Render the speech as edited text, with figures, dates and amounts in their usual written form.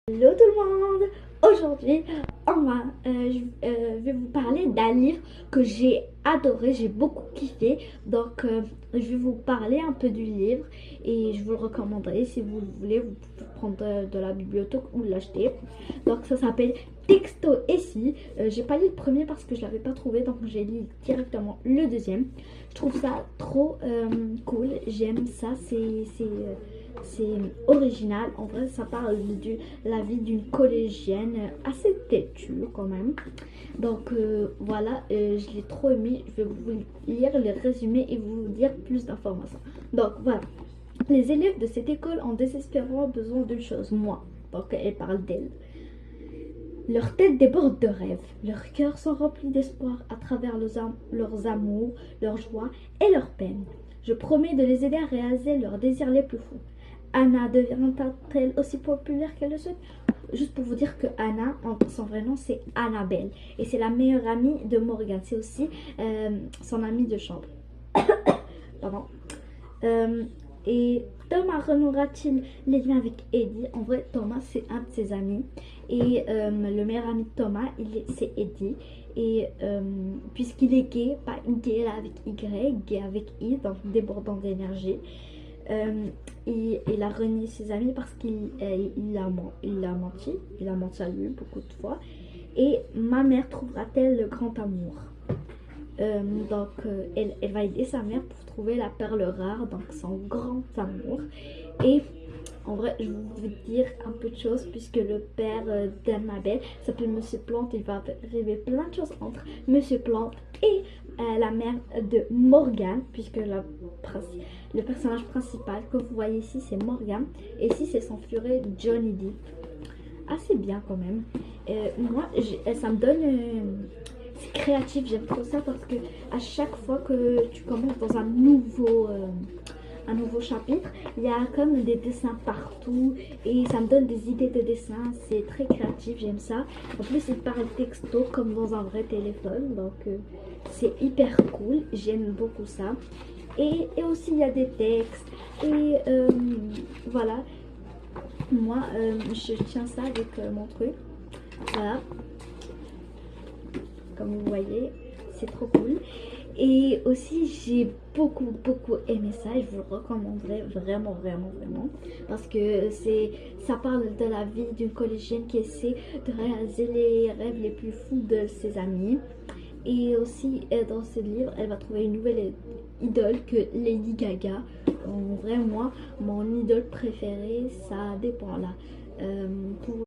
Hello tout le monde! Aujourd'hui, je vais vous parler d'un livre que j'ai adoré, j'ai beaucoup kiffé. Donc, je vais vous parler un peu du livre et je vous le recommanderai si vous le voulez. Vous pouvez prendre de la bibliothèque ou l'acheter. Donc, ça s'appelle Texto Essie. J'ai pas lu le premier parce que je l'avais pas trouvé, donc j'ai lu directement le deuxième. Je trouve ça trop cool, j'aime ça, c'est original. En vrai, ça parle de la vie d'une collégienne assez têtue quand même. Donc voilà, je l'ai trop aimé. Je vais vous lire les résumés et vous dire plus d'informations. Donc voilà, les élèves de cette école ont désespérément besoin d'une chose, moi. Donc elle parle d'elle. Leurs têtes débordent de rêves, leurs cœurs sont remplis d'espoir à travers leurs amours, leurs joies et leurs peines. Je promets de les aider à réaliser leurs désirs les plus fous. Anna deviendra-t-elle aussi populaire qu'elle le souhaite? Juste pour vous dire que Anna, son vrai nom, c'est Annabelle. Et c'est la meilleure amie de Morgan. C'est aussi son amie de chambre. Pardon. Euh, et Thomas renouera-t-il les liens avec Eddie? En vrai, Thomas, c'est un de ses amis. Et le meilleur ami de Thomas, c'est Eddie. Et puisqu'il est gay, pas gay là avec Y, gay avec I, donc débordant d'énergie. Il a renié ses amis parce qu'il a menti. Il a menti à lui beaucoup de fois. Et ma mère trouvera-t-elle le grand amour? Elle va aider sa mère pour trouver la perle rare, donc son grand amour. Et en vrai, je vais vous dire un peu de choses puisque le père d'Annabelle s'appelle Monsieur Plante. Il va arriver plein de choses entre Monsieur Plante et la mère de Morgan, puisque le personnage principal que vous voyez ici, c'est Morgan. Et ici, c'est son furet Johnny Depp. Assez bien quand même. Moi, ça me donne... c'est créatif, j'aime trop ça parce que à chaque fois que tu commences dans un nouveau chapitre, il y a comme des dessins partout et ça me donne des idées de dessins. C'est très créatif, j'aime ça. En plus, il parle texto comme dans un vrai téléphone, donc c'est hyper cool, j'aime beaucoup ça. Et aussi, il y a des textes et voilà. Moi, je tiens ça avec mon truc. Voilà, comme vous voyez, c'est trop cool. Et aussi, j'ai beaucoup aimé ça et je vous le recommanderais vraiment parce que ça parle de la vie d'une collégienne qui essaie de réaliser les rêves les plus fous de ses amis. Et aussi, dans ce livre, elle va trouver une nouvelle idole que Lady Gaga. En vrai, moi, mon idole préférée, ça dépend là. Pour